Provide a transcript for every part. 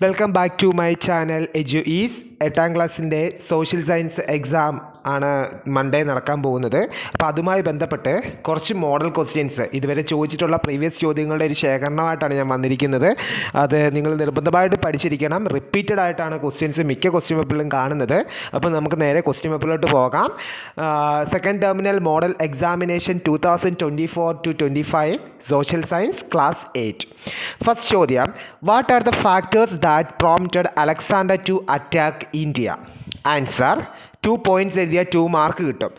Welcome back to my channel Edu Ease. 8ാം ക്ലാസ്സിൻ്റെ social science exam ആണ് Monday നടക്കാൻ പോകുന്നത്. അപ്പോൾ അതുമായി ബന്ധപ്പെട്ട് കുറച്ച് മോഡൽ ക്വസ്റ്റ്യൻസ് ഇതുവരെ ചോദിച്ചിട്ടുള്ള പ്രീവിയസ് ചോദ്യങ്ങളുടെ ഒരു ശേഖരണമായിട്ടാണ് ഞാൻ വന്നിരിക്കുന്നത്. അത് നിങ്ങൾ നിർബന്ധമായിട്ട് പഠിച്ചിരിക്കണം. റിപ്പീറ്റഡ് ആയിട്ടാണ് ക്വസ്റ്റ്യൻസ് മിക്ക ക്വസ്റ്റ്യൻ പേപ്പറിലും കാണുന്നത്. അപ്പോൾ നമുക്ക് നേരെ ക്വസ്റ്റ്യൻ പേപ്പറിലോട്ട് പോകാം. Second terminal model examination 2024-25 social science class 8. First ചോദ്യം, what are the factors that prompted Alexander to attack India? Answer 2 points എഴുതിയ 2 മാർക്ക് കിട്ടും.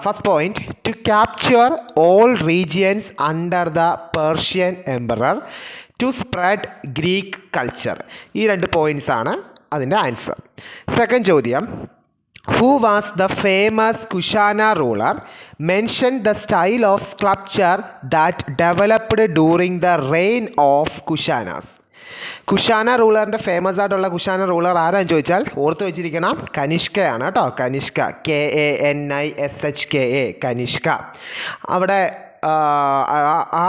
First point, to capture all regions under the Persian emperor to spread Greek culture. ഈ 2 points ആണ് അതിൻ്റെ answer. Second ചോദ്യം, who was the famous Kushana ruler? Mention the style of sculpture that developed during the reign of Kushanas. Kushana റൂളറിൻ്റെ famous ആയിട്ടുള്ള Kushana ruler ആരാന്ന് ചോദിച്ചാൽ ഓർത്ത് വെച്ചിരിക്കണം, കനിഷ്കയാണ് കേട്ടോ. കനിഷ്ക, KANISHKA, കനിഷ്ക. അവിടെ ആ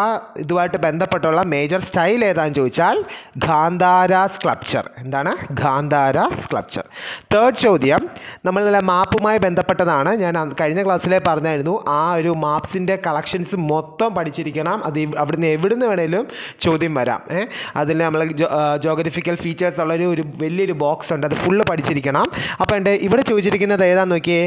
ഇതുമായിട്ട് ബന്ധപ്പെട്ടുള്ള മേജർ സ്റ്റൈൽ ഏതാണെന്ന് ചോദിച്ചാൽ ഗാന്ധാര സ്കൾപ്ചർ. എന്താണ് ഗാന്ധാര സ്കൾപ്ചർ? തേർഡ് ചോദ്യം, നമ്മളുടെ മാപ്പുമായി ബന്ധപ്പെട്ടതാണ്. ഞാൻ കഴിഞ്ഞ ക്ലാസ്സിലെ പറഞ്ഞായിരുന്നു, ആ ഒരു മാപ്സിൻ്റെ കളക്ഷൻസ് മൊത്തം പഠിച്ചിരിക്കണം. അത് അവിടുന്ന് എവിടുന്ന് വേണേലും ചോദ്യം വരാം. അതിൽ നമ്മൾ ജോഗ്രഫിക്കൽ ഫീച്ചേഴ്സ് ഉള്ളൊരു വലിയൊരു ബോക്സ് ഉണ്ട്, അത് ഫുള്ള് പഠിച്ചിരിക്കണം. അപ്പോൾ ഇവിടെ ചോദിച്ചിരിക്കുന്നത് ഏതാണെന്ന് നോക്കിയേ,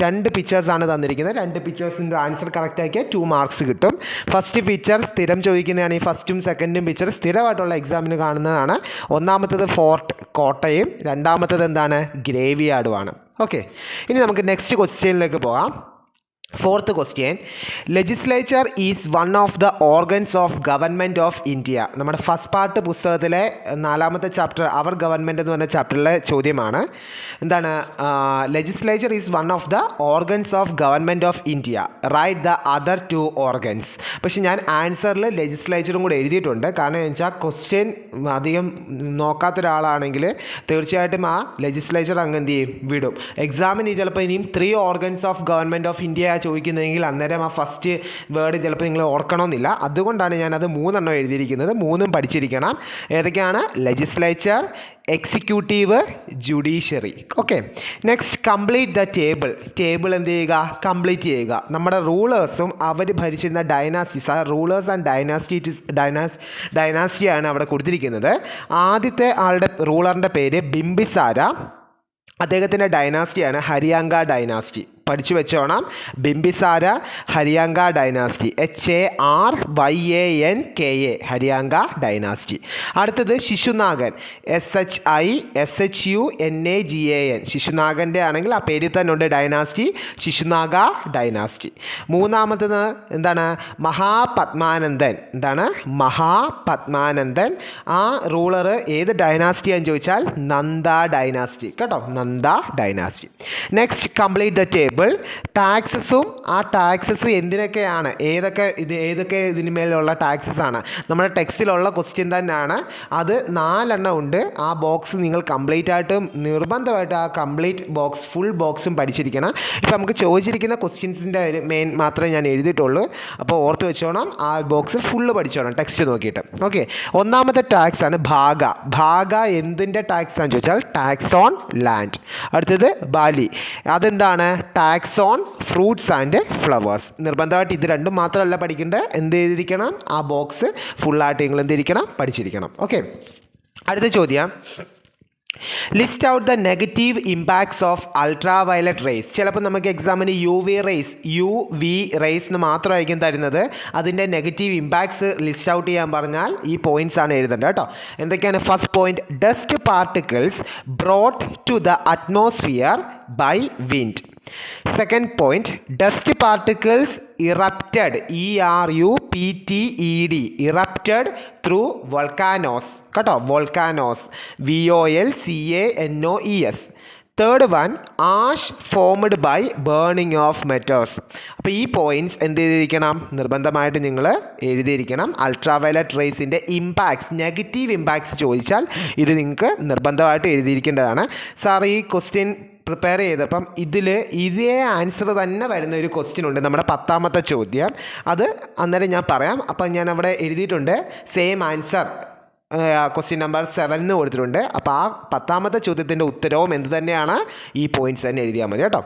2 പിക്ചേഴ്സാണ് തന്നിരിക്കുന്നത്. 2 പിക്ചേഴ്സിൻ്റെ ആൻസർ കറക്റ്റ് ആക്കിയാൽ 2 മാർക്സ് കിട്ടും. ഫസ്റ്റ് പിക്ചർ സ്ഥിരം ചോദിക്കുന്നതാണ്. ഈ ഫസ്റ്റും സെക്കൻഡും പിക്ചർ സ്ഥിരമായിട്ടുള്ള എക്സാമിന് കാണുന്നതാണ്. ഒന്നാമത്തത് ഫോർട്ട് കോട്ടയും, രണ്ടാമത്തത് എന്താണ് ഗ്രേവിയാർഡുമാണ്. ഓക്കെ, ഇനി നമുക്ക് നെക്സ്റ്റ് ക്വസ്റ്റ്യനിലേക്ക് പോകാം. Fourth question, legislature is one of the organs of government of India. നമ്മുടെ ഫസ്റ്റ് പാർട്ട് പുസ്തകത്തിലെ 4ാമത്തെ ചാപ്റ്റർ അവർ ഗവൺമെൻറ് എന്ന് പറഞ്ഞ ചാപ്റ്ററിലെ ചോദ്യമാണ്. എന്താണ് legislature is one of the organs of government of India, write the other 2 organs. പക്ഷെ ഞാൻ ആൻസറിൽ ലെജിസ്ലേച്ചറും കൂടെ എഴുതിയിട്ടുണ്ട്. കാരണം എന്ന് വെച്ചാൽ ക്വസ്റ്റ്യൻ അധികം നോക്കാത്ത ഒരാളാണെങ്കിൽ തീർച്ചയായിട്ടും ആ ലെജിസ്ലേച്ചർ അങ്ങ് എന്ത് ചെയ്യും, വിടും. എക്സാമിന് ചിലപ്പോൾ ഇനിയും 3 organs of government of India ചോദിക്കുന്നതെങ്കിൽ അന്നേരം ആ ഫസ്റ്റ് വേർഡ് ചിലപ്പോൾ നിങ്ങൾ ഓർക്കണമെന്നില്ല. അതുകൊണ്ടാണ് ഞാനത് 3 എഴുതിയിരിക്കുന്നത്. 3 പഠിച്ചിരിക്കണം. ഏതൊക്കെയാണ്? Legislature, executive, judiciary. Okay, next complete the table. Table എന്ത് ചെയ്യുക, കംപ്ലീറ്റ് ചെയ്യുക. നമ്മുടെ റൂളേഴ്സും അവർ ഭരിച്ചിരുന്ന ഡൈനാസ്റ്റീസ്, ആ റൂളേഴ്സ് ആൻഡ് ഡൈനാസ്റ്റിയാണ് അവിടെ കൊടുത്തിരിക്കുന്നത്. ആദ്യത്തെ ആളുടെ റൂളറിൻ്റെ പേര് ബിംബിസാര. അദ്ദേഹത്തിൻ്റെ ഡൈനാസ്റ്റിയാണ് ഹരിയാങ്ക ഡൈനാസ്റ്റി. പഠിച്ചു വെച്ചോണം, ബിംബിസാര, ഹരിയാങ്ക ഡൈനാസ്റ്റി, HARYANKA, ഹരിയാങ്ക ഡൈനാസ്റ്റി. അടുത്തത് ശിശുനാഗൻ, SHISHUNAGAN, ശിശുനാഗൻ്റെ ആണെങ്കിൽ ആ പേരിൽ തന്നെ ഉണ്ട് ഡൈനാസ്റ്റി, ശിശുനാഗ ഡൈനാസ്റ്റി. മൂന്നാമത്തത് എന്താണ്? മഹാപത്മാനന്ദൻ. എന്താണ്? മഹാപത്മാനന്ദൻ. ആ റൂളർ ഏത് ഡൈനാസ്റ്റിയാന്ന് ചോദിച്ചാൽ നന്ദ ഡൈനാസ്റ്റി കേട്ടോ, Nanda dynasty. Next complete the table. ടാക്സസും ആ ടാക്സസ് എന്തിനൊക്കെയാണ്, ഏതൊക്കെ ഇതിന്മേലുള്ള ടാക്സസ് ആണ് നമ്മുടെ ടെക്സ്റ്റിലുള്ള ക്വസ്റ്റ്യൻ തന്നെയാണ്. അത് 4 ഉണ്ട്. ആ ബോക്സ് നിങ്ങൾ കംപ്ലീറ്റ് ആയിട്ടും നിർബന്ധമായിട്ട് ആ കംപ്ലീറ്റ് ബോക്സ് ഫുൾ ബോക്സും പഠിച്ചിരിക്കണം. ഇപ്പം നമുക്ക് ചോദിച്ചിരിക്കുന്ന ക്വസ്റ്റ്യൻസിൻ്റെ ഒരു മെയിൻ മാത്രമേ ഞാൻ എഴുതിയിട്ടുള്ളൂ. അപ്പോൾ ഓർത്ത് വെച്ചോണം, ആ ബോക്സ് ഫുള്ള് പഠിച്ചോണം ടെക്സ്റ്റ് നോക്കിയിട്ട്. ഓക്കെ, ഒന്നാമത്തെ ടാക്സ് ആണ് ഭാഗ. ഭാഗ എന്തിൻ്റെ ടാക്സ് ആണെന്ന് ചോദിച്ചാൽ ടാക്സ് ഓൺ ലാൻഡ്. അടുത്തത് ബാലി, അതെന്താണ്? Tax on fruits and flowers. നിർബന്ധമായിട്ട് ഇത് 2 മാത്രമല്ല പഠിക്കേണ്ടത്. എന്ത് ചെയ്തിരിക്കണം? ആ ബോക്സ് ഫുള്ളായിട്ട് നിങ്ങൾ എന്തിരിക്കണം, പഠിച്ചിരിക്കണം. ഓക്കെ, അടുത്ത ചോദ്യം, list out the negative impacts of ultra violet raise. ചിലപ്പോൾ നമുക്ക് എക്സാമിന് UV റേസ് എന്ന് മാത്രമായിരിക്കും തരുന്നത്. അതിൻ്റെ നെഗറ്റീവ് ഇമ്പാക്ട്സ് ലിസ്റ്റ് ഔട്ട് ചെയ്യാൻ പറഞ്ഞാൽ ഈ പോയിന്റ്സ് ആണ് എഴുതേണ്ടത് കേട്ടോ. എന്തൊക്കെയാണ്? First point, dust particles brought to the atmosphere by wind. Second point, dust particles erupted, ERUPTED, erupted through volcanoes കേട്ടോ, volcanoes, VOLCANOES. Third one, ash formed by burning of meteors. അപ്പോൾ ഈ പോയിന്റ്സ് എന്ത് ചെയ്തിരിക്കണം, നിർബന്ധമായിട്ട് നിങ്ങൾ എഴുതിയിരിക്കണം. അൾട്രാ വയലറ്റ് റേസിൻ്റെ impacts, negative impacts ചോദിച്ചാൽ ഇത് നിങ്ങൾക്ക് നിർബന്ധമായിട്ട് എഴുതിയിരിക്കേണ്ടതാണ്. സാർ ഈ ക്വസ്റ്റ്യൻ പ്രിപ്പയർ ചെയ്തപ്പം ഇതേ ആൻസർ തന്നെ വരുന്ന ഒരു ക്വസ്റ്റ്യൻ ഉണ്ട്, നമ്മുടെ 10ാമത്തെ ചോദ്യം. അത് അന്നേരം ഞാൻ പറയാം. അപ്പം ഞാൻ അവിടെ എഴുതിയിട്ടുണ്ട് സെയിം ആൻസർ ക്വസ്റ്റ്യൻ നമ്പർ 7 എന്ന് കൊടുത്തിട്ടുണ്ട്. അപ്പോൾ ആ 10ാമത്തെ ചോദ്യത്തിൻ്റെ ഉത്തരവും എന്ത് തന്നെയാണ്? ഈ പോയിന്റ്സ് തന്നെ എഴുതിയാൽ മതി കേട്ടോ.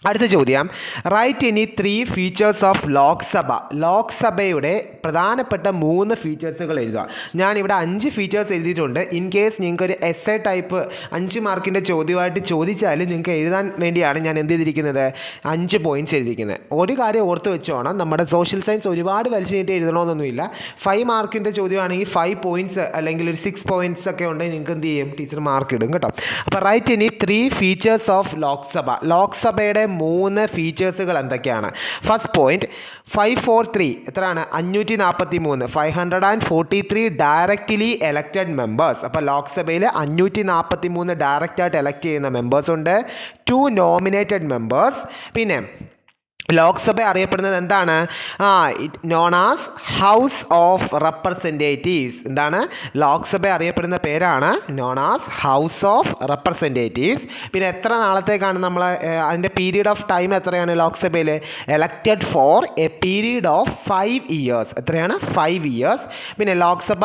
അടുത്ത ചോദ്യം, right any 3 features of Lok Sabha. ലോക്സഭയുടെ പ്രധാനപ്പെട്ട 3 ഫീച്ചേഴ്സുകൾ എഴുതുക. ഞാനിവിടെ 5 ഫീച്ചേഴ്സ് എഴുതിയിട്ടുണ്ട്. ഇൻ കേസ് നിങ്ങൾക്ക് ഒരു എസ്സേ ടൈപ്പ് 5 മാർക്കിൻ്റെ ചോദ്യമായിട്ട് ചോദിച്ചാൽ നിങ്ങൾക്ക് എഴുതാൻ വേണ്ടിയാണ് ഞാൻ എന്ത് ചെയ്തിരിക്കുന്നത്, 5 പോയിന്റ്സ് എഴുതിയിരിക്കുന്നത്. ഒരു കാര്യം ഓർത്ത് വെച്ചോണം, നമ്മുടെ സോഷ്യൽ സയൻസ് ഒരുപാട് വലിച്ചു നീട്ടി എഴുതണമെന്നൊന്നുമില്ല. 5 മാർക്കിൻ്റെ ചോദ്യമാണെങ്കിൽ 5 പോയിന്റ്സ് അല്ലെങ്കിൽ ഒരു 6 പോയിന്റ്സ് ഒക്കെ ഉണ്ടെങ്കിൽ നിങ്ങൾക്ക് എന്ത് ചെയ്യും, ടീച്ചർ മാർക്ക് ഇടും കേട്ടോ. അപ്പോൾ right any 3 features of Lok Sabha. ലോക്സഭയുടെ 3 ഫീച്ചേഴ്സുകൾ എന്തൊക്കെയാണ്? ഫസ്റ്റ് പോയിന്റ്, 543 എത്രയാണ്? 543 543 ഡയറക്റ്റ്ലി എലക്റ്റഡ് മെമ്പേഴ്സ്. അപ്പോൾ ലോക്സഭയിൽ 543 ഡയറക്റ്റായിട്ട് എലക്ട് ചെയ്യുന്ന മെമ്പേഴ്സ് ഉണ്ട്, 2 നോമിനേറ്റഡ് മെമ്പേഴ്സ്. പിന്നെ ലോക്സഭ അറിയപ്പെടുന്നത് എന്താണ്? Known as house of representatives. എന്താണ്? ലോക്സഭ അറിയപ്പെടുന്ന പേരാണ് known as house of representatives. പിന്നെ എത്ര നാളത്തേക്കാണ് നമ്മൾ അതിൻ്റെ പീരീഡ് ഓഫ് ടൈം എത്രയാണ് ലോക്സഭയിൽ? Elected for a period of 5 years. എത്രയാണ്? 5 ഇയേഴ്സ്. പിന്നെ ലോക്സഭ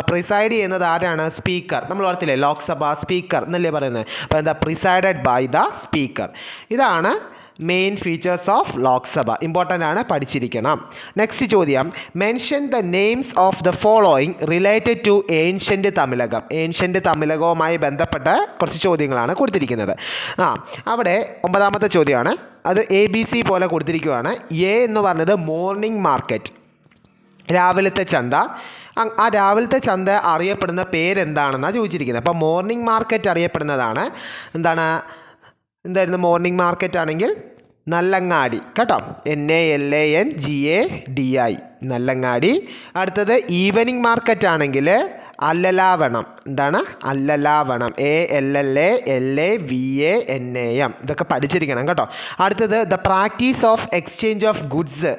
പ്രിസൈഡ് ചെയ്യുന്നത് ആരാണ്? സ്പീക്കർ. നമ്മൾ ഓർത്തില്ലേ, ലോക്സഭ സ്പീക്കർ എന്നല്ലേ പറയുന്നത്. അപ്പോൾ എന്താ? Presided by the speaker. ഇതാണ് main features of Lok Sabha. Important ആണ്, പഠിച്ചിരിക്കണം. നെക്സ്റ്റ് ചോദ്യം, mention the names of the following related to ancient Tamilakam. Ancient തമിഴകവുമായി ബന്ധപ്പെട്ട കുറച്ച് ചോദ്യങ്ങളാണ് കൊടുത്തിരിക്കുന്നത്. അവിടെ 9ാമത്തെ ചോദ്യമാണ്. അത് ABC പോലെ കൊടുത്തിരിക്കുകയാണ്. എ എന്ന് പറഞ്ഞത് മോർണിംഗ് മാർക്കറ്റ്, രാവിലത്തെ ചന്ത. ആ രാവിലത്തെ ചന്ത അറിയപ്പെടുന്ന പേരെന്താണെന്നാണ് ചോദിച്ചിരിക്കുന്നത്. അപ്പോൾ മോർണിംഗ് മാർക്കറ്റ് അറിയപ്പെടുന്നതാണ് എന്തായിരുന്നു? മോർണിംഗ് മാർക്കറ്റ് ആണെങ്കിൽ നല്ലങ്ങാടി കേട്ടോ, NALANGADI, നല്ലങ്ങാടി. അടുത്തത് ഈവനിങ് മാർക്കറ്റ് ആണെങ്കിൽ അല്ലലാവണം. എന്താണ്? അല്ലലാവണം, ALLALAVANAM. ഇതൊക്കെ പഠിച്ചിരിക്കണം കേട്ടോ. അടുത്തത് the practice of exchange of goods.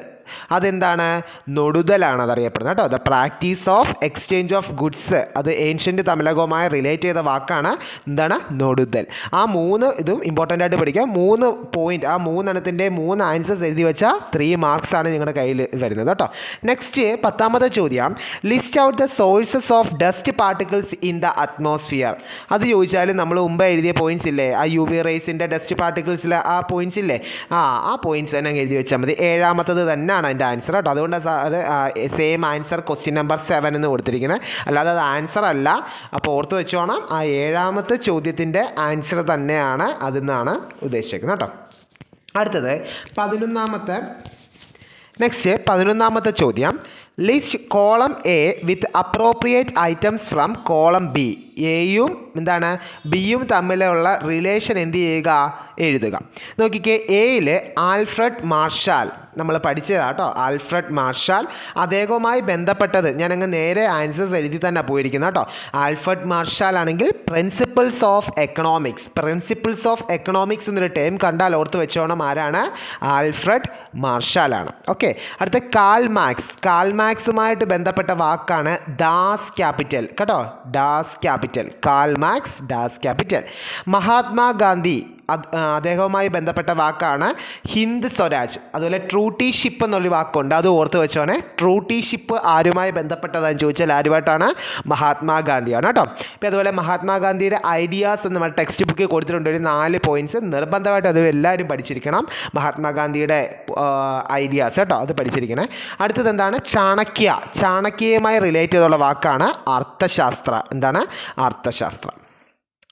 അതെന്താണ്? നൊടുതലാണ് അതറിയപ്പെടുന്നത് കേട്ടോ. The practice of exchange of goods, അത് ഏൻഷ്യൻ്റ് തമിഴകവുമായി റിലേറ്റ് ചെയ്ത വാക്കാണ്. എന്താണ്? നൊടുതൽ. ആ 3 ഇതും ഇമ്പോർട്ടൻ്റ് ആയിട്ട് പഠിക്കാം. 3 പോയിന്റ്, ആ 3 എണ്ണത്തിൻ്റെ 3 ആൻസേഴ്സ് എഴുതി വെച്ചാൽ 3 മാർക്സ് ആണ് നിങ്ങളുടെ കയ്യിൽ വരുന്നത് കേട്ടോ. നെക്സ്റ്റ് 10ാമത്തെ ചോദ്യം, list out the sources of dust particles in the atmosphere. അത് ചോദിച്ചാൽ നമ്മൾ മുമ്പ് എഴുതിയ പോയിന്റ്സ് ഇല്ലേ, ആ UV റേസിൻ്റെ ഡസ്റ്റ് പാർട്ടിക്കിൾസിലെ ആ പോയിന്റ്സ് ഇല്ലേ, ആ പോയിന്റ്സ് തന്നെ എഴുതി വെച്ചാൽ മതി. 7ാമത്തത് തന്നെ അതിൻ്റെ ആൻസർ കേട്ടോ. അതുകൊണ്ട് സെയിം ആൻസർ ക്വസ്റ്റ്യൻ നമ്പർ 7 എന്ന് കൊടുത്തിരിക്കുന്നത്, അല്ലാതെ അത് ആൻസർ അല്ല. അപ്പോൾ ഓർത്ത് വെച്ചോണം, ആ 7ാമത്തെ ചോദ്യത്തിൻ്റെ ആൻസർ തന്നെയാണ് അതെന്നാണ് ഉദ്ദേശിക്കുന്നത് കേട്ടോ. അടുത്തത് 11ാമത്തെ ചോദ്യം, list column A with appropriate items from column B. എയും എന്താണ് ബിയും തമ്മിലുള്ള റിലേഷൻ എന്ത് ചെയ്യുക? എഴുതുക. നോക്കിക്കേ, എയിൽ ആൽഫ്രഡ് മാർഷാൽ നമ്മൾ പഠിച്ചതാട്ടോ. ആൽഫ്രഡ് മാർഷാൽ, അദ്ദേഹവുമായി ബന്ധപ്പെട്ടത് ഞാനങ്ങ് നേരെ ആൻസേഴ്സ് എഴുതി തന്നെ പോയിരിക്കുന്നത് കേട്ടോ. ആൽഫ്രഡ് മാർഷാൽ ആണെങ്കിൽ principles of economics. Principles of economics എന്നൊരു ടേം കണ്ടാൽ ഓർത്ത് വെച്ചോണം ആരാണ്? ആൽഫ്രഡ് മാർഷാലാണ്. ഓക്കെ. അടുത്ത കാൾ മാക്സുമായിട്ട് ബന്ധപ്പെട്ട വാക്കാണ് ഡാസ് ക്യാപിറ്റൽ കേട്ടോ. ഡാസ് capital, Karl Marx, ഡാസ് capital. Mahatma Gandhi, അദ്ദേഹവുമായി ബന്ധപ്പെട്ട വാക്കാണ് ഹിന്ദ് സ്വരാജ്. അതുപോലെ ട്രൂട്ടിഷിപ്പ് എന്നൊരു വാക്കുണ്ട്, അത് ഓർത്ത് വെച്ചോണേ. ട്രൂട്ടിഷിപ്പ് ആരുമായി ബന്ധപ്പെട്ടതാണെന്ന് ചോദിച്ചാൽ ആരുമായിട്ടാണ്? മഹാത്മാഗാന്ധിയാണ് കേട്ടോ. അപ്പോൾ അതുപോലെ മഹാത്മാഗാന്ധിയുടെ ഐഡിയാസ് എന്ന് നമ്മുടെ ടെക്സ്റ്റ് ബുക്കിൽ കൊടുത്തിട്ടുണ്ട് ഒരു 4 പോയിന്റ്സ്. നിർബന്ധമായിട്ട് അത് എല്ലാവരും പഠിച്ചിരിക്കണം. മഹാത്മാഗാന്ധിയുടെ ഐഡിയാസ് കേട്ടോ, അത് പഠിച്ചിരിക്കണേ. അടുത്തത് എന്താണ്? ചാണക്യയുമായി റിലേറ്റ് ചെയ്തുള്ള വാക്കാണ് അർത്ഥശാസ്ത്ര. എന്താണ്? അർത്ഥശാസ്ത്രം.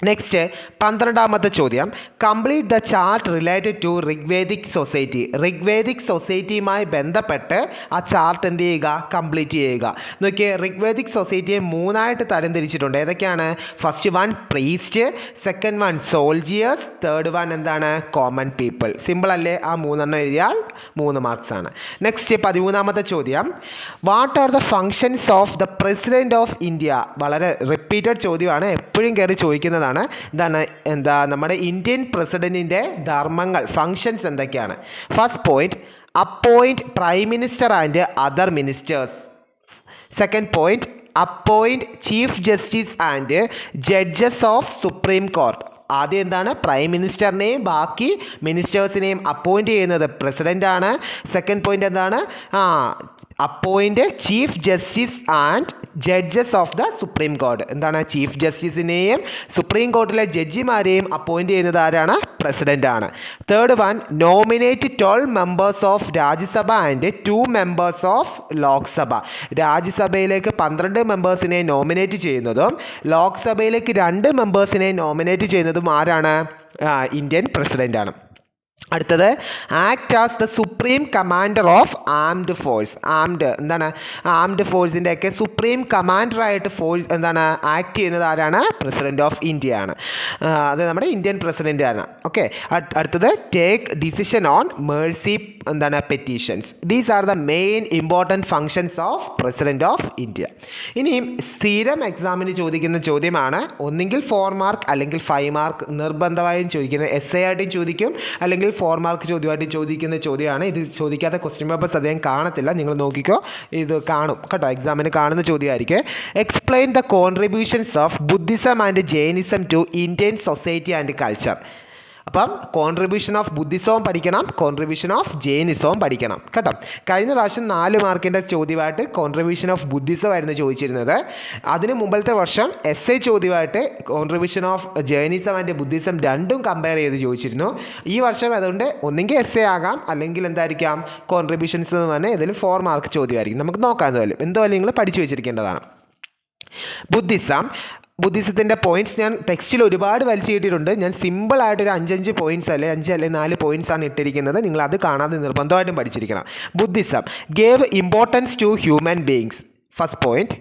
നെക്സ്റ്റ് 12ാമത്തെ ചോദ്യം, complete the chart related to Rigvedic society. Rigvedic സൊസൈറ്റിയുമായി ബന്ധപ്പെട്ട് ആ ചാർട്ട് എന്ത് ചെയ്യുക? കംപ്ലീറ്റ് ചെയ്യുക. നോക്കിയേ, ഋഗ്വേദിക് സൊസൈറ്റിയെ 3ആയിട്ട് തരംതിരിച്ചിട്ടുണ്ട്. ഏതൊക്കെയാണ്? First one priest, second one soldiers, third one എന്താണ്? Common people. സിമ്പിൾ അല്ലേ? ആ 3 എഴുതിയാൽ 3 മാർക്സ് ആണ്. നെക്സ്റ്റ് 13ാമത്തെ ചോദ്യം, what are the functions of the president of India. വളരെ റിപ്പീറ്റഡ് ചോദ്യമാണ്, എപ്പോഴും കയറി ചോദിക്കുന്നതാണ്. നമ്മുടെ ഇന്ത്യൻ പ്രസിഡന്റിന്റെ ധർമ്മങ്ങൾ, ഫങ്ഷൻസ് എന്തൊക്കെയാണ്? First point, appoint prime minister and other ministers. Second point, appoint chief justice and judges of supreme court. ആദ്യം എന്താണ്? പ്രൈം മിനിസ്റ്ററിനെയും ബാക്കി മിനിസ്റ്റേഴ്സിനെയും അപ്പോയിന്റ് ചെയ്യുന്നത് പ്രസിഡന്റ് ആണ്. സെക്കൻഡ് പോയിന്റ് എന്താണ്? Appoint chief justice and judges of the supreme court. എന്താണ്? Chief ജസ്റ്റിസിനെയും supreme കോർട്ടിലെ ജഡ്ജിമാരെയും appoint ചെയ്യുന്നത് ആരാണ്? President ആണ്. Third one, nominate 12 members of Rajya Sabha and 2 members of Lok Sabha. രാജ്യസഭയിലേക്ക് 12 മെമ്പേഴ്സിനെ നോമിനേറ്റ് ചെയ്യുന്നതും ലോക്സഭയിലേക്ക് 2 മെമ്പേഴ്സിനെ നോമിനേറ്റ് ചെയ്യുന്നതും ആരാണ്? ഇന്ത്യൻ പ്രസിഡൻ്റ് ആണ്. അടുത്തത്, act as the supreme commander of armed force. എന്താണ്? ആംഡ് ഫോഴ്സിൻ്റെയൊക്കെ സുപ്രീം കമാൻഡറായിട്ട് എന്താണ് ആക്ട് ചെയ്യുന്നത് ആരാണ്? പ്രസിഡന്റ് ഓഫ് ഇന്ത്യ ആണ്. അത് നമ്മുടെ ഇന്ത്യൻ പ്രസിഡന്റ് ആണ്. ഓക്കെ. അടുത്തത്, take decision on Mercy petitions. These are the main important functions of president of India. ഇനിയും സ്ഥിരം എക്സാമിന് ചോദിക്കുന്ന ചോദ്യമാണ്. ഒന്നെങ്കിൽ 4 മാർക്ക് അല്ലെങ്കിൽ 5 മാർക്ക് നിർബന്ധമായും ചോദിക്കുന്നത്. എസ് എ ആയിട്ടും ചോദിക്കും, അല്ലെങ്കിൽ 4 മാർക്ക് ചോദ്യമായിട്ട് ചോദിക്കുന്ന ചോദ്യമാണ്. ഇത് ചോദിക്കാത്ത ക്വസ്റ്റ്യൻ പേപ്പേഴ്സ് അധികം കാണത്തില്ല. നിങ്ങൾ നോക്കിക്കോ, ഇത് കാണും കേട്ടോ, എക്സാമിന് കാണുന്ന ചോദ്യമായിരിക്കും. Explain the contributions of Buddhism and Jainism to Indian society and culture. അപ്പം കോൺട്രിബ്യൂഷൻ ഓഫ് ബുദ്ധിസവും പഠിക്കണം, കോൺട്രിബ്യൂഷൻ ഓഫ് ജൈനിസവും പഠിക്കണം കേട്ടോ. കഴിഞ്ഞ പ്രാവശ്യം 4 മാർക്കിൻ്റെ ചോദ്യമായിട്ട് കോൺട്രിബ്യൂഷൻ ഓഫ് ബുദ്ധിസം ആയിരുന്നു ചോദിച്ചിരുന്നത്. അതിന് മുമ്പത്തെ വർഷം എസ് എ ചോദ്യമായിട്ട് contribution of Jainism and Buddhism രണ്ടും കമ്പയർ ചെയ്ത് ചോദിച്ചിരുന്നു. ഈ വർഷം അതുകൊണ്ട് ഒന്നെങ്കിൽ എസ് എ ആകാം, അല്ലെങ്കിൽ എന്തായിരിക്കാം കോൺട്രിബ്യൂഷൻസ് എന്ന് പറഞ്ഞാൽ ഇതിൽ 4 മാർക്ക് ചോദ്യമായിരിക്കും. നമുക്ക് നോക്കാം. എന്തായാലും നിങ്ങൾ പഠിച്ചു വെച്ചിരിക്കേണ്ടതാണ്. ബുദ്ധിസത്തിൻ്റെ പോയിൻറ്റ്സ് ഞാൻ ടെക്സ്റ്റിൽ ഒരുപാട് വലിച്ചു കിട്ടിയിട്ടുണ്ട്. ഞാൻ സിമ്പിളായിട്ടൊരു 5 പോയിൻറ്റ്സ് അല്ലെങ്കിൽ 4 പോയിൻറ്റ്സ് ആണ് ഇട്ടിരിക്കുന്നത്. നിങ്ങൾ അത് കാണാതെ നിർബന്ധമായിട്ടും പഠിച്ചിരിക്കണം. Buddhism gave importance to human beings. First point.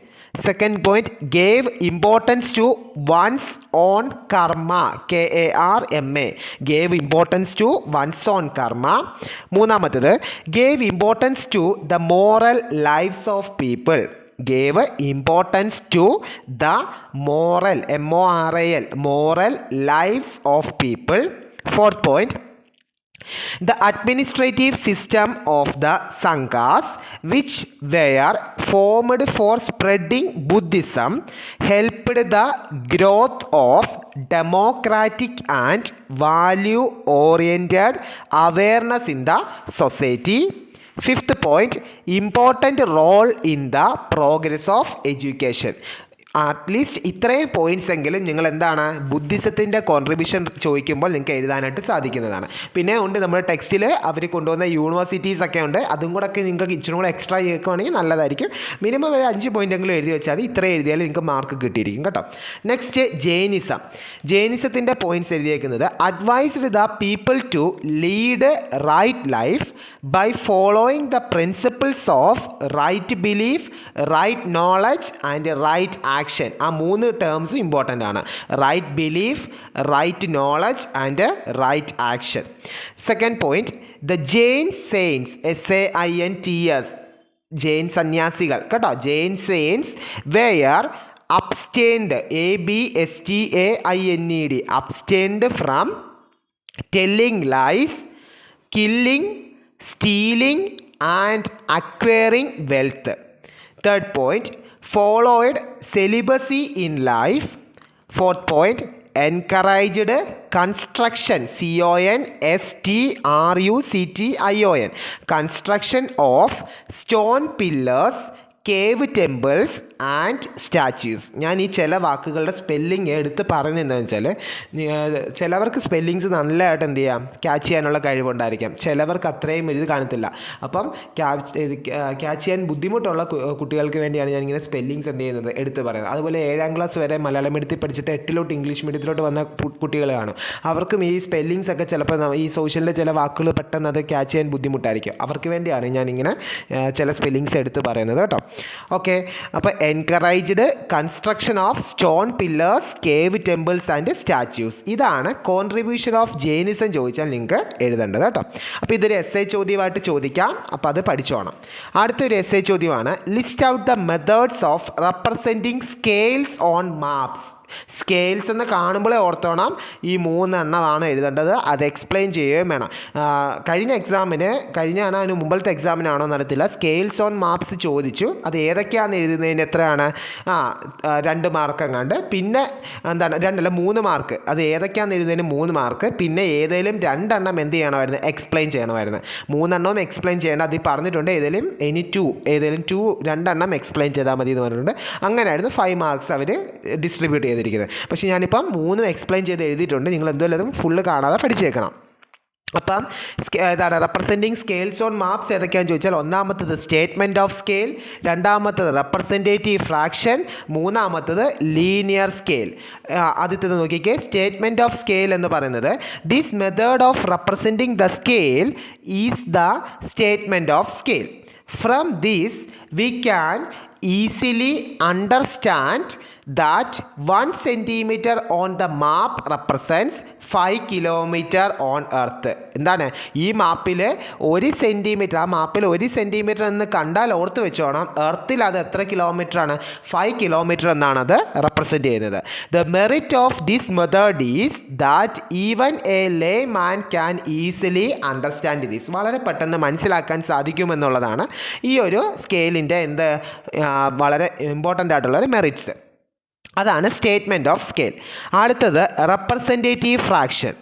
Second point, gave importance to one's own karma. KARMA. Gave importance to one's own karma. മൂന്നാമത്തേത്, gave importance to the moral lifes of people. gave importance to the moral, MORAL, moral lives of people. Fourth point, the administrative system of the Sanghas, which were formed for spreading Buddhism, helped the growth of democratic and value-oriented awareness in the society. Fifth point, important role in the progress of education. At least ഇത്രയും points എങ്കിലും നിങ്ങൾ എന്താണ് ബുദ്ധിസത്തിൻ്റെ contribution ചോദിക്കുമ്പോൾ നിങ്ങൾക്ക് എഴുതാനായിട്ട് സാധിക്കുന്നതാണ്. പിന്നെ ഉണ്ട് നമ്മുടെ ടെക്സ്റ്റിൽ അവർ കൊണ്ടുവന്ന യൂണിവേഴ്സിറ്റീസ് ഒക്കെ ഉണ്ട്. അതും കൂടെ ഒക്കെ നിങ്ങൾക്ക് ഇച്ചിരി കൂടെ എക്സ്ട്രാ കേൾക്കുകയാണെങ്കിൽ നല്ലതായിരിക്കും. മിനിമം ഒരു 5 പോയിൻ്റെങ്കിലും എഴുതി വെച്ചാൽ മതി. ഇത്ര എഴുതിയാൽ നിങ്ങൾക്ക് മാർക്ക് കിട്ടിയിരിക്കും കേട്ടോ. നെക്സ്റ്റ്, ജൈനിസത്തിൻ്റെ പോയിൻറ്റ്സ് എഴുതിയേക്കുന്നത്, advised the people to lead right life by following the principles of right belief, right knowledge and right action. ആ 3 ടേംസും ഇമ്പോർട്ടൻ്റ് ആണ്. Right belief, right knowledge and right action. Second point, the Jain saints, SAINTS, Jain സന്യാസികൾ കേട്ടോ. Jain saints were abstained, ABSTAINED, abstained from telling lies, killing, stealing and acquiring wealth. Third point, followed celibacy in life. Fourth point, encouraged construction, CONSTRUCTION, construction of stone pillars, cave temples and statues. ഞാൻ ഈ ചില വാക്കുകളുടെ spelling എടുത്ത് പറയുന്നതെന്ന് വെച്ചാൽ ചിലവർക്ക് spellings നല്ലതായിട്ട് എന്ത് ചെയ്യാം ക്യാച്ച് ചെയ്യാനുള്ള കഴിവുണ്ടായിരിക്കാം, ചിലവർക്ക് അത്രയും ഇത് കാണത്തില്ല. അപ്പം ക്യാച്ച് ചെയ്യാൻ ബുദ്ധിമുട്ടുള്ള കുട്ടികൾക്ക് വേണ്ടിയാണ് ഞാനിങ്ങനെ സ്പെല്ലിങ്സ് എന്ത് ചെയ്യുന്നത് എടുത്ത് പറയുന്നത്. അതുപോലെ 7ാം ക്ലാസ് വരെ മലയാളം മീഡിയത്തിൽ പഠിച്ചിട്ട് 8ിലോട്ട് ഇംഗ്ലീഷ് മീഡിയത്തിലോട്ട് വന്ന കുട്ടികൾ കാണും. അവർക്കും ഈ സ്പെല്ലിങ്സ് ഒക്കെ ചിലപ്പോൾ ഈ സോഷ്യലിലെ ചില വാക്കുകൾ പെട്ടെന്ന് അത് ക്യാച്ച് ചെയ്യാൻ ബുദ്ധിമുട്ടായിരിക്കും. അവർക്ക് വേണ്ടിയാണ് ഞാനിങ്ങനെ ചില സ്പെല്ലിങ്സ് എടുത്ത് പറയുന്നത് കേട്ടോ. ഓക്കെ, അപ്പോൾ encouraged construction of stone pillars, cave temples and statues. ഇതാണ് കോൺട്രിബ്യൂഷൻ ഓഫ് ജൈനിസം ചോദിച്ചാൽ നിങ്ങൾക്ക് എഴുതേണ്ടത് കേട്ടോ. അപ്പോൾ ഇതൊരു എസ്സേ ചോദ്യമായിട്ട് ചോദിക്കാം, അപ്പോൾ അത് പഠിച്ചോണം. അടുത്തൊരു എസ്സേ ചോദ്യമാണ്, list out the methods of representing scales on maps. Scales എന്ന് കാണുമ്പോഴേ ഓർത്തോണം ഈ 3 എണ്ണമാണ് എഴുതേണ്ടത്. അത് എക്സ്പ്ലെയിൻ ചെയ്യുകയും വേണം. അതിന് മുമ്പത്തെ എക്സാമിനാണോ നടത്തില്ല, സ്കെയിൽസ് ഓൺ മാപ്സ് ചോദിച്ചു. അത് ഏതൊക്കെയാണെന്ന് എഴുതുന്നതിന് എത്രയാണ്? 2 മാർക്ക് എങ്ങാണ്ട്. പിന്നെ 3 മാർക്ക്. അത് ഏതൊക്കെയാണെന്ന് എഴുതുന്നതിന് 3 മാർക്ക്. പിന്നെ ഏതെങ്കിലും 2 എണ്ണം എന്ത് ചെയ്യണമായിരുന്നു? എക്സ്പ്ലെയിൻ ചെയ്യണമായിരുന്നു. 3 എണ്ണവും എക്സ്പ്ലെയിൻ ചെയ്യേണ്ട. അതിൽ പറഞ്ഞിട്ടുണ്ട് ഏതെങ്കിലും 2 എണ്ണം എക്സ്പ്ലെയിൻ ചെയ്താൽ മതി എന്ന് പറഞ്ഞിട്ടുണ്ട്. അങ്ങനെയായിരുന്നു 5 മാർക്സ് അവർ ഡിസ്ട്രിബ്യൂട്ട് ചെയ്തിരിക്കുന്നത്. പക്ഷേ ഞാനിപ്പം 3 എക്സ്പ്ലെയിൻ ചെയ്ത് എഴുതിയിട്ടുണ്ട്. നിങ്ങൾ എന്തുവല്ലതും ഫുള്ള് കാണാതെ പഠിച്ചേക്കണം. അപ്പം റെപ്രസെൻറ്റിങ് സ്കെയിൽസ് ഓൺ മാപ്സ് ഏതൊക്കെയാണെന്ന് ചോദിച്ചാൽ, ഒന്നാമത്തത് സ്റ്റേറ്റ്മെൻറ്റ് ഓഫ് സ്കെയിൽ, രണ്ടാമത്തത് റെപ്രസെൻറ്റേറ്റീവ് ഫ്രാക്ഷൻ, മൂന്നാമത്തത് ലീനിയർ സ്കെയിൽ. ആദ്യത്തേത് നോക്കിക്കേ, സ്റ്റേറ്റ്മെൻറ്റ് ഓഫ് സ്കെയിൽ എന്ന് പറയുന്നത് this method of representing the scale is the statement of scale. From this we can easily understand that 1 centimeter on the map represents 5 kilometer on earth. എന്താണ് ഈ മാപ്പിൽ 1 centimetre, ആ മാപ്പിൽ 1 centimetre എന്ന് കണ്ടാൽ ഓർത്ത് വെച്ചോണം, എർത്തിൽ അത് എത്ര കിലോമീറ്റർ ആണ്? 5 കിലോമീറ്റർ എന്നാണ് അത് റെപ്രസെൻറ്റ് ചെയ്യുന്നത്. The merit of this method is that even a layman can easily understand this. വളരെ പെട്ടെന്ന് മനസ്സിലാക്കാൻ സാധിക്കുമെന്നുള്ളതാണ് ഈ ഒരു സ്കെയിലിൻ്റെ വളരെ ഇമ്പോർട്ടൻ്റ് ആയിട്ടുള്ളൊരു മെറിറ്റ്സ്. അതാണ് സ്റ്റേറ്റ്മെൻറ്റ് ഓഫ് സ്കെയിൽ. അടുത്തത് representative fraction.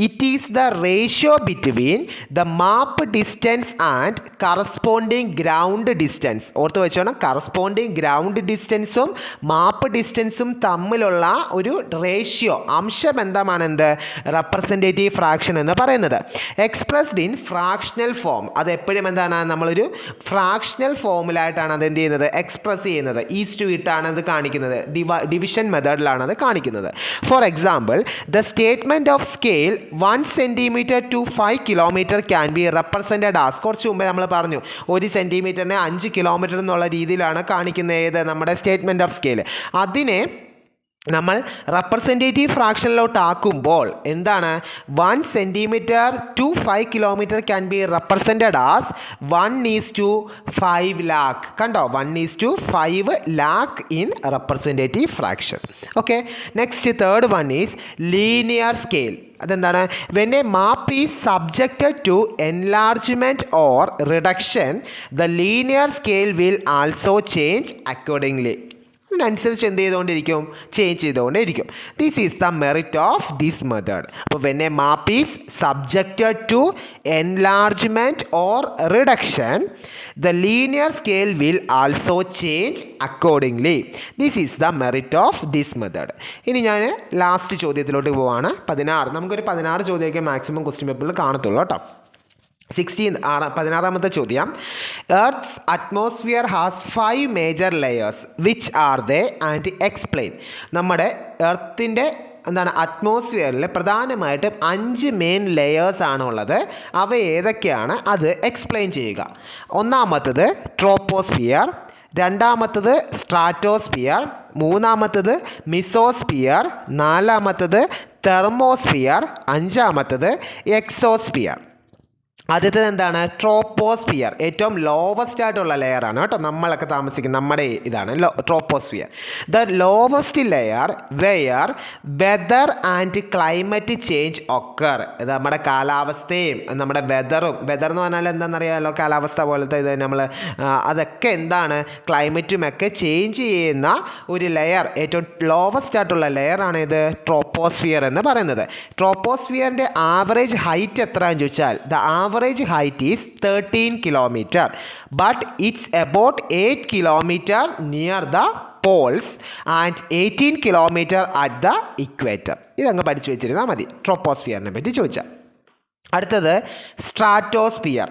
It is the ratio between the map distance and corresponding ground distance. ഓർത്ത് വെച്ചോണം, കറസ്പോണ്ടിങ് ഗ്രൗണ്ട് ഡിസ്റ്റൻസും മാപ്പ് ഡിസ്റ്റൻസും തമ്മിലുള്ള ഒരു റേഷ്യോ, അംശം എന്ത് റെപ്രസെൻറ്റേറ്റീവ് ഫ്രാക്ഷൻ എന്ന് പറയുന്നത്. Expressed in fractional form. അത് എപ്പോഴും എന്താണ്, നമ്മളൊരു ഫ്രാക്ഷണൽ ഫോമിലായിട്ടാണ് അത് എന്ത് ചെയ്യുന്നത്, എക്സ്പ്രസ് ചെയ്യുന്നത്. ഈസ്റ്റ് ഇട്ടാണ് അത് കാണിക്കുന്നത്, ഡിവിഷൻ മെത്തേഡിലാണ് അത് കാണിക്കുന്നത്. For example, the statement of scale 1 centimeter to 5 kilometer can be represented as. കുറച്ച് മുമ്പേ നമ്മൾ പറഞ്ഞു 1 സെൻറ്റിമീറ്ററിനെ 5 കിലോമീറ്റർ എന്നുള്ള രീതിയിലാണ് കാണിക്കുന്നത് ഏത് നമ്മുടെ സ്റ്റേറ്റ്മെൻറ്റ് ഓഫ് സ്കെയിൽ. അതിനെ നമ്മൾ റെപ്രസെൻറ്റേറ്റീവ് ഫ്രാക്ഷനിലോട്ട് ആക്കുമ്പോൾ എന്താണ്, 1 centimeter to 5 kilometer can be represented as 1:5 lakh. കണ്ടോ, 1:5 lakh in representative fraction. Okay, next third one is linear scale. അതെന്താണ്, when a map is subjected to enlargement or reduction the linear scale will also change accordingly. അതിനനുസരിച്ച് എന്ത് ചെയ്തുകൊണ്ടിരിക്കും, change ചെയ്തുകൊണ്ടിരിക്കും. This is the merit of this method. അപ്പോൾ when a map is subjected to enlargement or reduction the linear scale will also change accordingly. This is the merit of this method. ഇനി ഞാൻ last ചോദ്യത്തിലോട്ട് പോവാണ്. 16. നമുക്കൊരു 16 ചോദ്യമൊക്കെ maximum question പേപ്പറിൽ കാണത്തുള്ളൂ കേട്ടോ. 16ാമത്തെ ചോദ്യം. Earth's atmosphere has 5 major layers. Which are they and explain. നമ്മുടെ എർത്തിൻ്റെ അറ്റ്മോസ്ഫിയറിൽ പ്രധാനമായിട്ടും 5 മെയിൻ ലെയേഴ്സ് ആണുള്ളത്. അവ ഏതൊക്കെയാണ് അത് എക്സ്പ്ലെയിൻ ചെയ്യുക. ഒന്നാമത്തത് ട്രോപ്പോസ്ഫിയർ, രണ്ടാമത്തത് സ്ട്രാറ്റോസ്ഫിയർ, മൂന്നാമത്തത് മിസോസ്ഫിയർ, നാലാമത്തത് തെർമോസ്ഫിയർ, അഞ്ചാമത്തത് എക്സോസ്ഫിയർ. ആദ്യത്തേത് എന്താണ്, ട്രോപ്പോസ്ഫിയർ. ഏറ്റവും ലോവസ്റ്റ് ആയിട്ടുള്ള ലെയർ ആണ് കേട്ടോ, നമ്മളൊക്കെ താമസിക്കുന്ന നമ്മുടെ ഇതാണ് troposphere. The lowest layer where weather and climate change occur. ഇത് നമ്മുടെ കാലാവസ്ഥയും നമ്മുടെ വെതറും, വെതർ എന്ന് പറഞ്ഞാൽ എന്താണെന്നറിയാമല്ലോ, കാലാവസ്ഥ പോലത്തെ ഇത് നമ്മൾ അതൊക്കെ എന്താണ്, ക്ലൈമറ്റും ഒക്കെ ചേഞ്ച് ചെയ്യുന്ന ഒരു ലെയർ, ഏറ്റവും ലോവസ്റ്റ് ആയിട്ടുള്ള ലെയർ ആണ് ഇത് ട്രോപ്പോസ്ഫിയർ എന്ന് പറയുന്നത്. ട്രോപ്പോസ്ഫിയറിൻ്റെ ആവറേജ് ഹൈറ്റ് എത്രയാണെന്ന് ചോദിച്ചാൽ, the average height is 13 kilometer, but it's about 8 kilometer near the poles and 18 kilometer at the equator. ഇതങ്ങ് പഠിച്ചു വെച്ചിരുന്നാൽ മതി ട്രോപ്പോസ്ഫിയറിനെ പറ്റി ചോദിച്ചാൽ. അടുത്തത് stratosphere.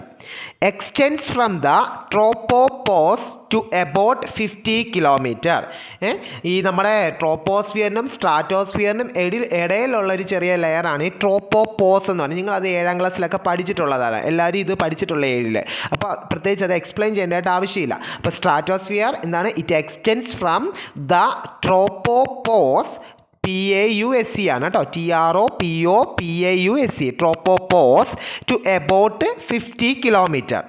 Extends from the tropopause to about 50 kilometer. ഈ നമ്മുടെ ട്രോപ്പോസ്ഫിയറിനും സ്ട്രാറ്റോസ്ഫിയറിനും ഇടയിലുള്ളൊരു ചെറിയ ലെയറാണ് ഈ ട്രോപ്പോപോസ് എന്ന് പറഞ്ഞാൽ. നിങ്ങൾ അത് 7ാം ക്ലാസ്സിലൊക്കെ പഠിച്ചിട്ടുള്ളതാണ്, എല്ലാവരും ഇത് പഠിച്ചിട്ടുള്ള 7ൽ. അപ്പോൾ പ്രത്യേകിച്ച് അത് എക്സ്പ്ലെയിൻ ചെയ്യേണ്ടതായിട്ട് ആവശ്യമില്ല. അപ്പോൾ സ്ട്രാറ്റോസ്ഫിയർ എന്താണ്, it extends from the tropopause, PAUSE ആണ് കേട്ടോ, TROPOPAUSE, tropopause, to about 50 kilometer.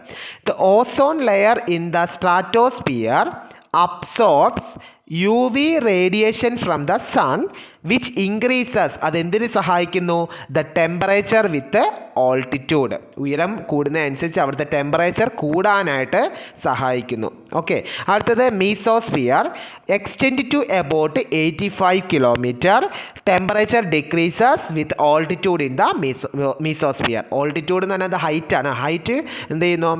The ozone layer in the stratosphere absorbs UV radiation from the sun which increases അതെന്തിന് സഹായിക്കുന്നു ദ ടെമ്പറേച്ചർ വിത്ത് ഓൾട്ടിറ്റ്യൂഡ് ഉയരം കൂടുന്നതനുസരിച്ച് അവിടുത്തെ ടെമ്പറേച്ചർ കൂടാനായിട്ട് സഹായിക്കുന്നു. Okay, അടുത്തത് mesosphere extend to about 85 kilometre temperature decreases with altitude in the mesosphere. Altitude എന്ന് പറഞ്ഞാൽ ഹൈറ്റാണ്. Height എന്ത് ചെയ്യുന്നു,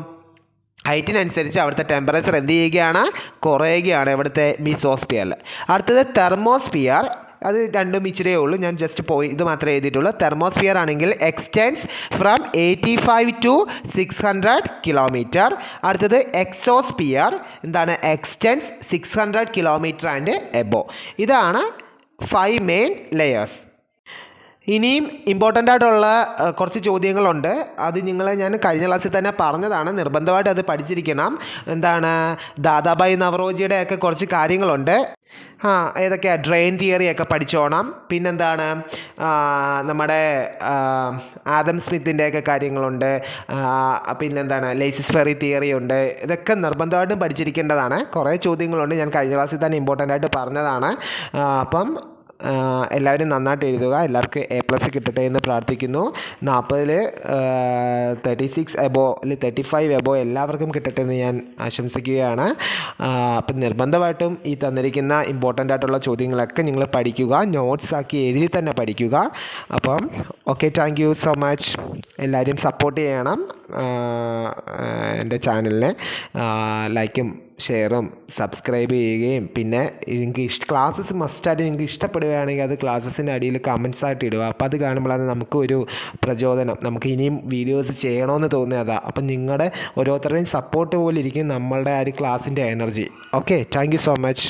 ഹൈറ്റിനനുസരിച്ച് അവിടുത്തെ ടെമ്പറേച്ചർ എന്ത് ചെയ്യുകയാണ്, കുറയുകയാണ് ഇവിടുത്തെ മീസോസ്ഫിയറിൽ. അടുത്തത് തെർമോസ്ഫിയർ, അത് രണ്ടും ഇച്ചിരിയേ ഉള്ളൂ, ഞാൻ ജസ്റ്റ് ഇത് മാത്രമേ എഴുതിയിട്ടുള്ളൂ. തെർമോസ്ഫിയർ ആണെങ്കിൽ എക്സ്റ്റെൻഡ്സ് ഫ്രം 85 to 600 കിലോമീറ്റർ. അടുത്തത് എക്സോസ്ഫിയർ എന്താണ്, എക്സ്റ്റെൻഡ്സ് 600 കിലോമീറ്റർ ആൻഡ് എബോ. ഇതാണ് 5 മെയിൻ ലെയേഴ്സ്. ഇനിയും ഇമ്പോർട്ടൻ്റ് ആയിട്ടുള്ള കുറച്ച് ചോദ്യങ്ങളുണ്ട്. അത് ഞാൻ കഴിഞ്ഞ ക്ലാസ്സിൽ തന്നെ പറഞ്ഞതാണ്, നിർബന്ധമായിട്ട് അത് പഠിച്ചിരിക്കണം. എന്താണ്, ദാദാഭായ് നവറോജിയുടെ ഒക്കെ കുറച്ച് കാര്യങ്ങളുണ്ട്. ഏതൊക്കെയാണ്, ഡ്രെയിൻ തിയറി ഒക്കെ പഠിച്ചോണം. പിന്നെന്താണ്, നമ്മുടെ ആദം സ്മിത്തിൻ്റെയൊക്കെ കാര്യങ്ങളുണ്ട്. പിന്നെന്താണ്, ലേസിസ്ഫെറി തിയറി ഉണ്ട്. ഇതൊക്കെ നിർബന്ധമായിട്ടും പഠിച്ചിരിക്കേണ്ടതാണ്. കുറേ ചോദ്യങ്ങളുണ്ട്, ഞാൻ കഴിഞ്ഞ ക്ലാസ്സിൽ തന്നെ ഇമ്പോർട്ടൻ്റ് ആയിട്ട് പറഞ്ഞതാണ്. അപ്പം എല്ലാവരും നന്നായിട്ട് എഴുതുക. എല്ലാവർക്കും A+ കിട്ടട്ടെ എന്ന് പ്രാർത്ഥിക്കുന്നു. 40-ൽ 36 എബോ അല്ലെങ്കിൽ 35 എബോ എല്ലാവർക്കും കിട്ടട്ടെ എന്ന് ഞാൻ ആശംസിക്കുകയാണ്. അപ്പം നിർബന്ധമായിട്ടും ഈ തന്നിരിക്കുന്ന ഇമ്പോർട്ടൻ്റ് ആയിട്ടുള്ള ചോദ്യങ്ങളൊക്കെ നിങ്ങൾ പഠിക്കുക, നോട്ട്സ് ആക്കി എഴുതി തന്നെ പഠിക്കുക. അപ്പം okay, thank you so much. എല്ലാവരും സപ്പോർട്ട് ചെയ്യണം എൻ്റെ ചാനലിനെ. ലൈക്കും ഷെയറും സബ്സ്ക്രൈബ് ചെയ്യുകയും പിന്നെ നിങ്ങൾക്ക് ക്ലാസ്സസ് മസ്റ്റായിട്ട് നിങ്ങൾക്ക് ഇഷ്ടപ്പെടുകയാണെങ്കിൽ അത് ക്ലാസ്സസിൻ്റെ അടിയിൽ കമൻസ് ആയിട്ട് ഇടുക. അപ്പോൾ അത് കാണുമ്പോഴാണ് നമുക്കൊരു പ്രചോദനം, നമുക്ക് ഇനിയും വീഡിയോസ് ചെയ്യണമെന്ന് തോന്നിയതാണ്. അപ്പം നിങ്ങളുടെ ഓരോരുത്തരുടെയും സപ്പോർട്ട് പോലെ ഇരിക്കും നമ്മളുടെ ആ ഒരു ക്ലാസ്സിൻ്റെ energy. Okay, thank you so much.